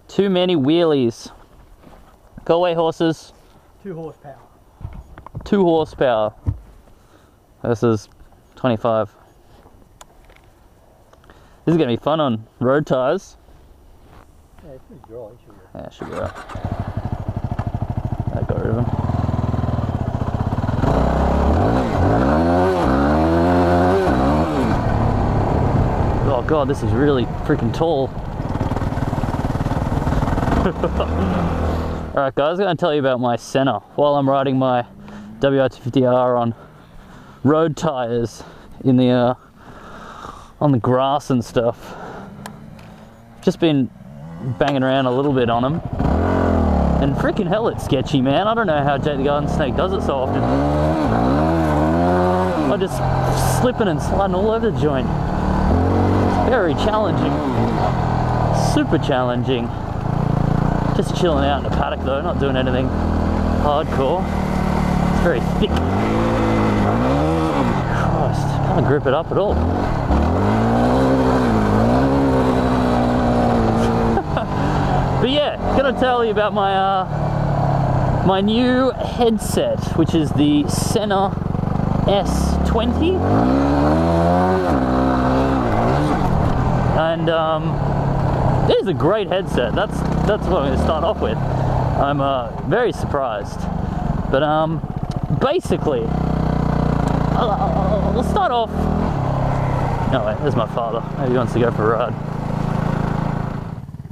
Too many wheelies. Go away, horses. 2 horsepower. 2 horsepower. This is 25. This is going to be fun on road tyres. Yeah, it's pretty dry. Yeah, should be right. I got rid of them. Oh god, this is really freaking tall. Alright guys, I'm going to tell you about my Sena while I'm riding my WR250R on road tyres in the on the grass and stuff. Just been banging around a little bit on them, and freaking hell, it's sketchy, man. I don't know how Jake the Garden Snake does it so often. I'm just slipping and sliding all over the joint. It's very challenging, super challenging. Just chilling out in the paddock though, not doing anything hardcore. It's very thick. Christ, can't grip it up at all. But yeah, gonna tell you about my my new headset, which is the Sena S20, and it is a great headset. That's what I'm going to start off with. I'm very surprised, but basically, I'll start off. No wait, there's my father. Maybe he wants to go for a ride.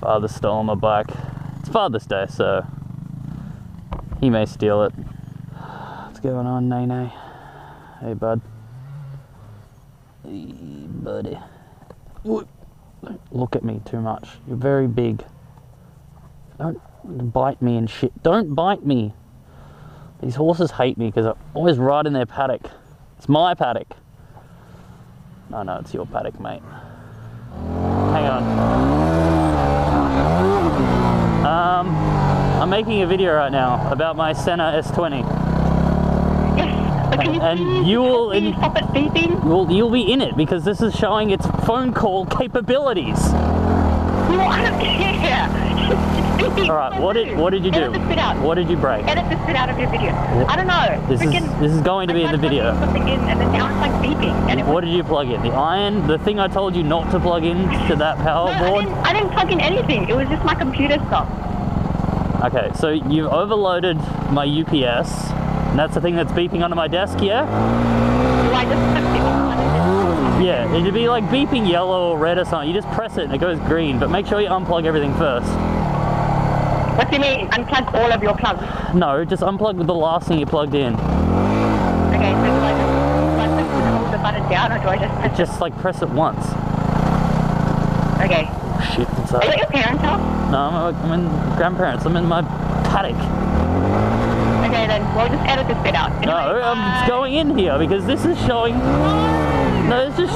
Father stole my bike. It's Father's Day, so he may steal it. What's going on, Nene? Hey, bud. Hey, buddy. Don't look at me too much. You're very big. Don't bite me and shit. Don't bite me. These horses hate me because I always ride in their paddock. It's my paddock. No, no, it's your paddock, mate. Hang on. I'm making a video right now about my Sena S20. And you will stop it beeping? You'll be in it because this is showing its phone call capabilities. No, I don't care. It's beeping. Alright, what did you do? Edit the spit out. What did you break? Edit the spit out of your video. I don't know. This is going to be in the video. Something in, and then now it's like beeping. And what did you plug in? The iron? The thing I told you not to plug in to that power board? I didn't plug in anything. It was just my computer stuff. Okay, so you've overloaded my UPS, and that's the thing that's beeping under my desk, yeah? Do I just press it on? Yeah, it'd be like beeping yellow or red or something. You just press it and it goes green, but make sure you unplug everything first. What do you mean? Unplug all of your plugs? No, just unplug the last thing you plugged in. Okay, so do I just hold the button down, or do I just press it? Just like press it once. Okay. Oh, shit, what's that? Are you at your parents' house? No, I'm in grandparents. I'm in my paddock. Okay, then we'll just edit this bit out. Anyway, No, it's going in here because this is showing. No, it just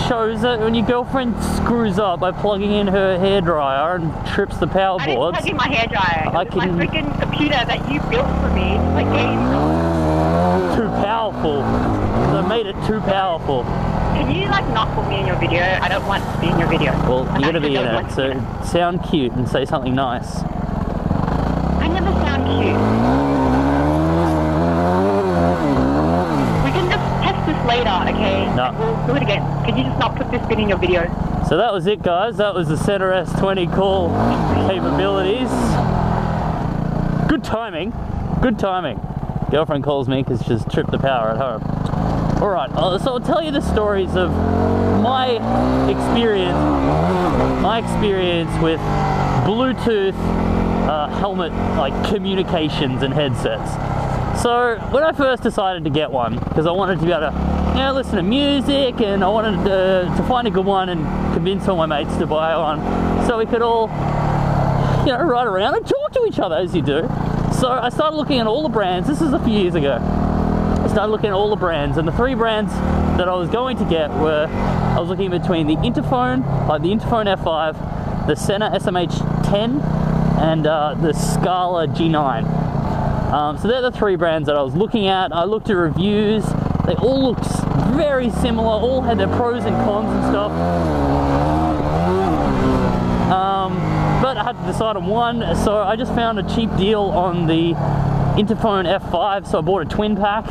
shows that when your girlfriend screws up by plugging in her hairdryer and trips the power I didn't boards. plug in my hairdryer. My freaking computer that you built for me, like games. Too powerful. I made it too powerful. Can you like not put me in your video? I don't want to be in your video. Well, you're gonna be in it, so sound cute and say something nice. I never sound cute. We can just test this later, okay? No. We'll do it again. Can you just not put this bit in your video? So that was it, guys. That was the Sena S20 call capabilities. Good timing. Good timing. Girlfriend calls me because she's tripped the power at home. Alright, so I'll tell you the stories of my experience with Bluetooth helmet like communications and headsets. So when I first decided to get one, because I wanted to be able to, you know, listen to music, and I wanted to find a good one and convince all my mates to buy one, so we could all, you know, ride around and talk to each other as you do. So I started looking at all the brands. This is a few years ago. I started looking at all the brands, and the 3 brands that I was going to get were, I was looking between the Interphone, like the Interphone F5, the Sena SMH10, and the Scala G9. So they're the 3 brands that I was looking at. I looked at reviews. They all looked very similar, all had their pros and cons and stuff. decide on one, so I just found a cheap deal on the Interphone F5, so I bought a twin pack.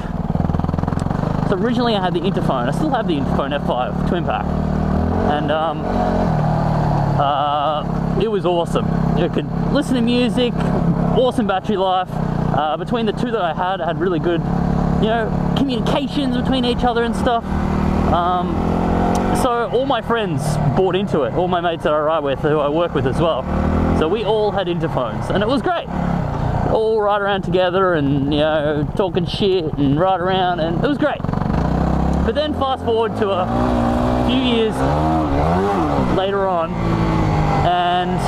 So originally I had the Interphone, I still have the Interphone F5 twin pack, and it was awesome. You could listen to music, awesome battery life. Between the two that I had really good, you know, communications between each other and stuff. So all my friends bought into it, all my mates that I ride with, who I work with as well. So we all had Interphones, and it was great. All ride around together and, you know, talking shit and ride around, and it was great. But then fast forward to a few years later on, and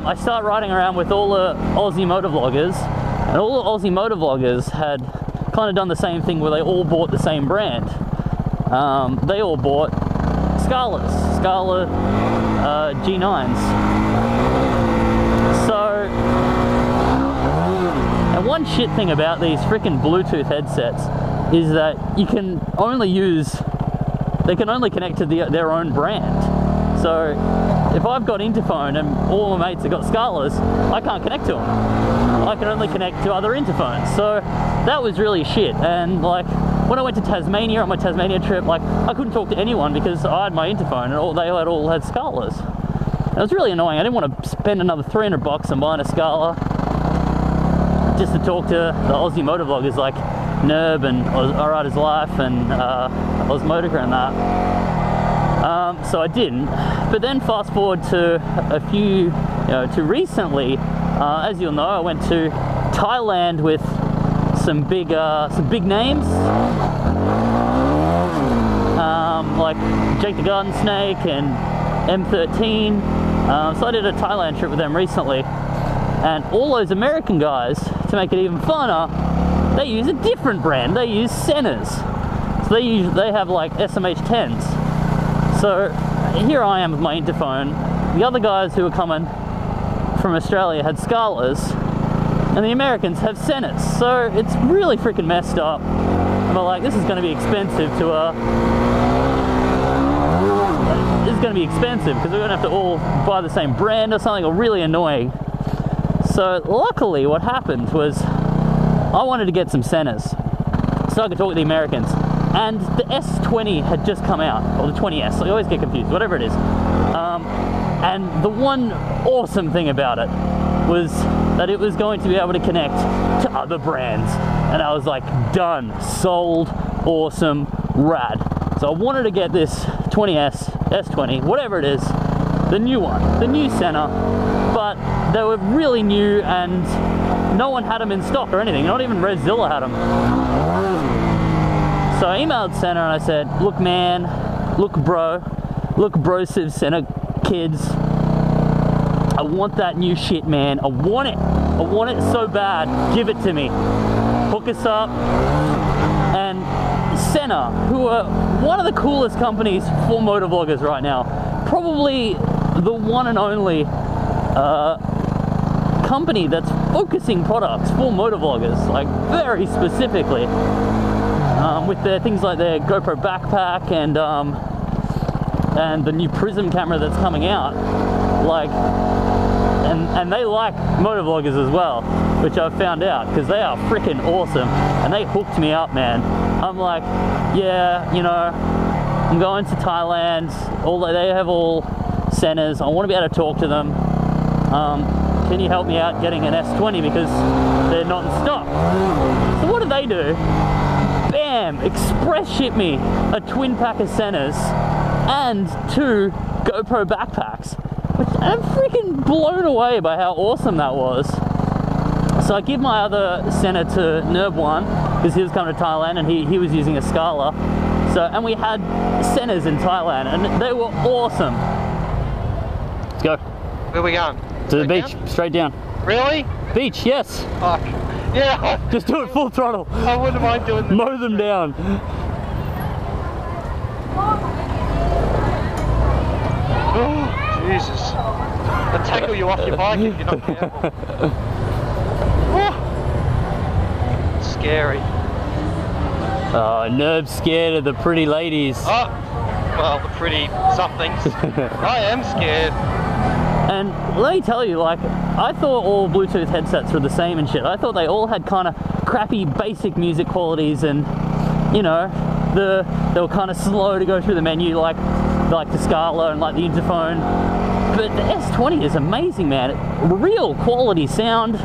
I start riding around with all the Aussie motovloggers, and all the Aussie motovloggers had kind of done the same thing where they all bought the same brand. They all bought Scala G9s. So, and one shit thing about these freaking Bluetooth headsets is that you can only they can only connect to their own brand. So if I've got Interphone and all my mates have got Scalas, I can't connect to them. I can only connect to other Interphones. So that was really shit. And like when I went to Tasmania on my Tasmania trip, like I couldn't talk to anyone because I had my Interphone and they all had Scalas. It was really annoying. I didn't want to spend another $300 on buying a Scala just to talk to the Aussie motovloggers like Nerb and Alright Is Life and Osmotica and that. So I didn't. But then fast forward to to recently, as you'll know, I went to Thailand with some big names, like Jake the Garden Snake and M13. So I did a Thailand trip with them recently, and all those American guys, to make it even funner, they use a different brand. They use Senas. So they have like SMH10s. So here I am with my Interphone. The other guys who were coming from Australia had Scalas, and the Americans have Senas. So it's really freaking messed up. And we're like, this is going to be expensive because we're going to have to all buy the same brand or something, or really annoying. So luckily what happened was I wanted to get some Senas so I could talk to the Americans. And the S20 had just come out, or the 20S, I always get confused, whatever it is. And the one awesome thing about it was that it was going to be able to connect to other brands. And I was like, done, sold, awesome, rad. So I wanted to get this 20S, S20, whatever it is, the new one, the new Sena, but they were really new and no one had them in stock or anything, not even Redzilla had them. So I emailed Sena and I said, look man, look brosive Sena kids, I want that new shit, man. I want it so bad, give it to me. Hook us up. And Sena, who are one of the coolest companies for motovloggers right now, probably the one and only company that's focusing products for motovloggers, like very specifically. With their things like their GoPro backpack and the new Prism camera that's coming out, like, and they like motovloggers as well, which I've found out because they are freaking awesome, and they hooked me up, man. I'm like, yeah, you know, I'm going to Thailand. They have all Senas. I want to be able to talk to them. Can you help me out getting an S20 because they're not in stock? So what do? Bam! Express ship me a twin pack of Senas and 2 GoPro backpacks, which I'm freaking blown away by how awesome that was. So I give my other Sena to Nerb One because he was coming to Thailand and he was using a Scala. So, and we had Senas in Thailand and they were awesome. Let's go. Where are we going? To the beach, straight down. Really? Beach, yes. Fuck. Yeah. Just do it full throttle. I wouldn't mind doing that. Mow them down. Oh, Jesus. I'll tackle you off your bike if you're not careful. Oh. Scary. Oh, Nerb's scared of the pretty ladies. Oh, well, the pretty somethings. I am scared. And let me tell you, like, I thought all Bluetooth headsets were the same and shit. I thought they all had kind of crappy basic music qualities, and you know, they were kind of slow to go through the menu, like the Scala and like the Interphone. But the S20 is amazing, man. Real quality sound,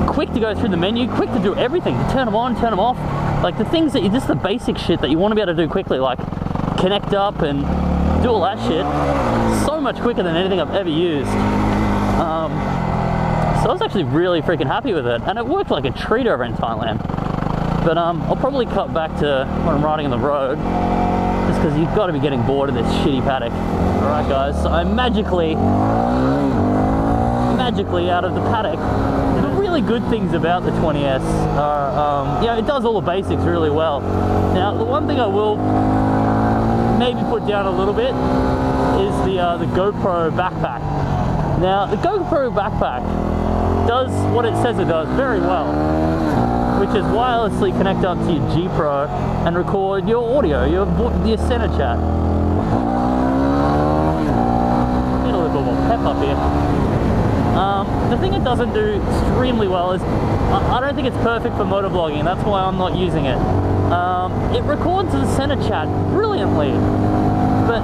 quick to go through the menu, quick to do everything, to turn them on, turn them off. Like the things that just the basic shit that you want to be able to do quickly, like connect up and do all that shit, so much quicker than anything I've ever used. So I was actually really freaking happy with it, and it worked like a treat over in Thailand. But I'll probably cut back to when I'm riding on the road, just because you've got to be getting bored of this shitty paddock. Alright guys, so I'm magically out of the paddock. The really good things about the 20S are, you know, it does all the basics really well. Now, the one thing I will maybe put down a little bit is the GoPro backpack. Now, the GoPro backpack does what it says it does very well, which is wirelessly connect up to your G Pro and record your audio, your Sena chat. Need a little bit more pep up here. The thing it doesn't do extremely well is, I don't think it's perfect for motovlogging, that's why I'm not using it. It records the Sena chat brilliantly, but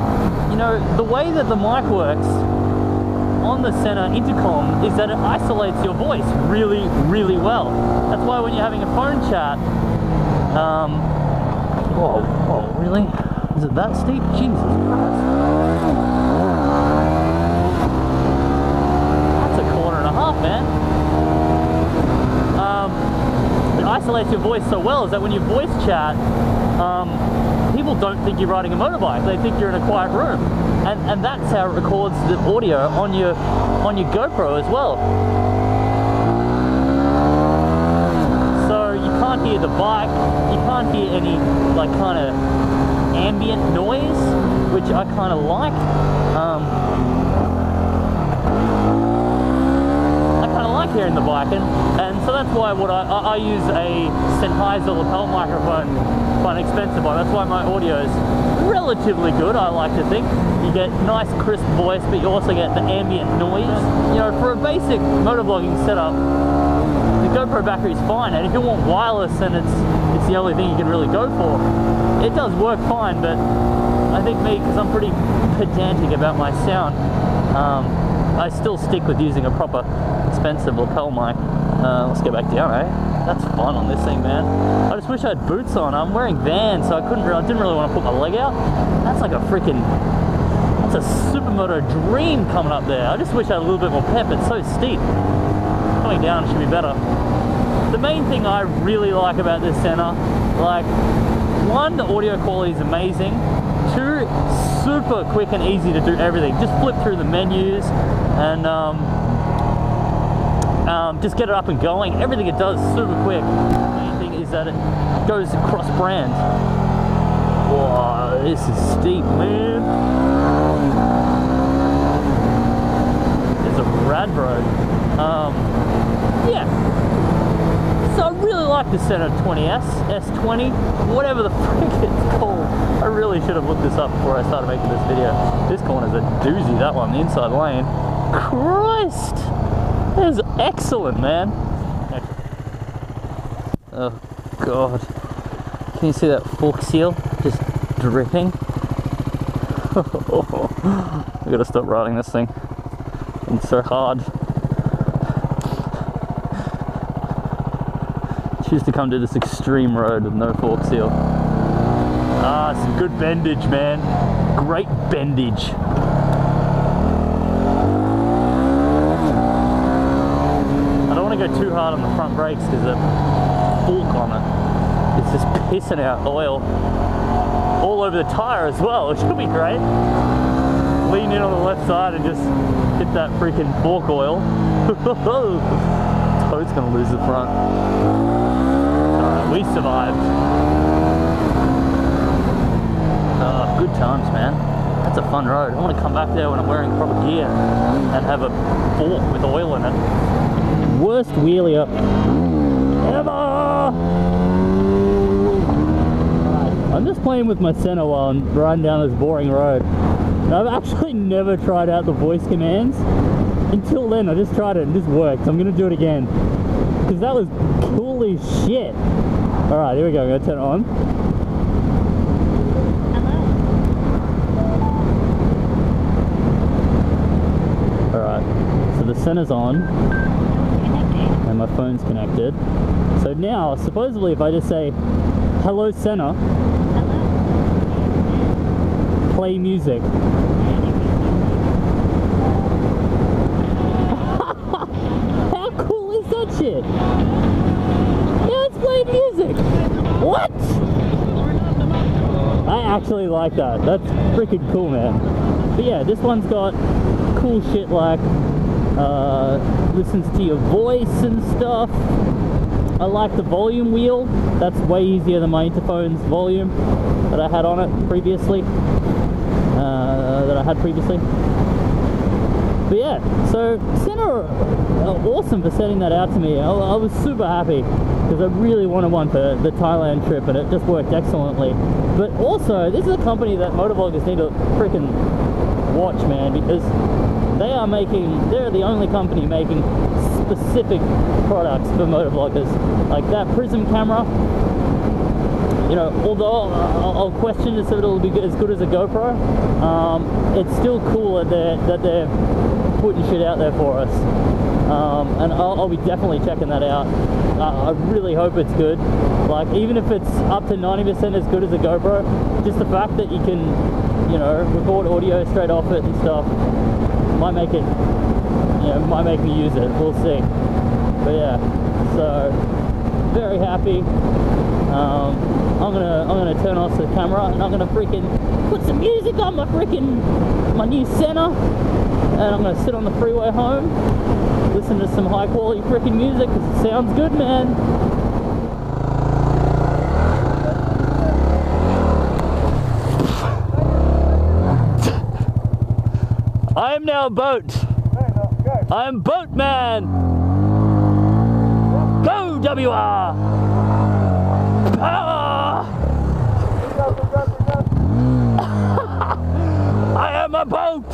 you know, the way that the mic works on the Sena intercom is that it isolates your voice really, really well. That's why when you're having a phone chat, whoa, really? Is it that steep? Jesus Christ. That's a corner and a half, man. It isolates your voice so well is that when you voice chat, people don't think you're riding a motorbike. They think you're in a quiet room. And that's how it records the audio on your GoPro as well. So you can't hear the bike, you can't hear any like kind of ambient noise, which I kind of like. I kind of like hearing the bike, and so that's why I use a Sennheiser lapel microphone, quite an expensive one. That's why my audio is relatively good, I like to think. You get nice crisp voice, but you also get the ambient noise. You know, for a basic motovlogging setup, the GoPro battery is fine, and if you want wireless and it's the only thing you can really go for, it does work fine. But I think me, because I'm pretty pedantic about my sound, I still stick with using a proper expensive lapel mic. Let's get back down, eh? That's fun on this thing, man. I just wish I had boots on. I'm wearing Vans, so I didn't really want to put my leg out. That's like a freaking, that's a supermoto dream coming up there. I just wish I had a little bit more pep. It's so steep. Coming down should be better. The main thing I really like about this Sena, like, one, the audio quality is amazing. Two, super quick and easy to do everything. Just flip through the menus and just get it up and going. Everything it does is super quick. The main thing is that it goes cross brand. Whoa, this is steep, man. It's a rad road. Yeah. So I really like the Sena 20S, S20, whatever the frick it's called. I really should have looked this up before I started making this video. This corner's a doozy, that one, the inside lane. Christ! That is excellent, man. Oh God. Can you see that fork seal just dripping? I gotta stop riding this thing. It's so hard. Choose to come to this extreme road with no fork seal. Ah, some good bendage, man. Great bendage. Go too hard on the front brakes because the fork on it, it's just pissing out oil all over the tire as well, which could be great. Lean in on the left side and just hit that freaking fork oil. Toad's gonna lose the front. Alright, we survived. Good times, man. That's a fun road. I want to come back there when I'm wearing proper gear and have a fork with oil in it. Worst wheelie up ever! I'm just playing with my Sena while I'm riding down this boring road. I've actually never tried out the voice commands. Until then, I just tried it and it just worked. I'm gonna do it again. Because that was cool as shit. Alright, here we go. I'm gonna turn it on. Alright, so the Sena's on. And my phone's connected. So now, supposedly, if I just say, "Hello, Sena," play music. How cool is that shit? Yeah, it's playing music. What? I actually like that. That's freaking cool, man. But yeah, this one's got cool shit like listens to your voice and stuff. I like the volume wheel. That's way easier than my interphone's volume that I had on it previously. But yeah, so Sena are awesome for setting that out to me. I was super happy because I really wanted one for the Thailand trip and it just worked excellently. But also, this is a company that motovloggers need to freaking watch, man, because they're the only company making specific products for motovloggers. Like that Prism camera, you know, although I'll question if it'll be as good as a GoPro, it's still cool that they're putting shit out there for us. And I'll be definitely checking that out. I really hope it's good. Like, even if it's up to 90% as good as a GoPro, just the fact that you can, you know, record audio straight off it and stuff might make it, you know, might make me use it. We'll see. But yeah, so very happy. I'm gonna turn off the camera and I'm gonna freaking put some music on my new Sena, and I'm gonna sit on the freeway home, listen to some high quality freaking music because it sounds good, man. I am now a boat. I am boatman. Go WR. I am a boat!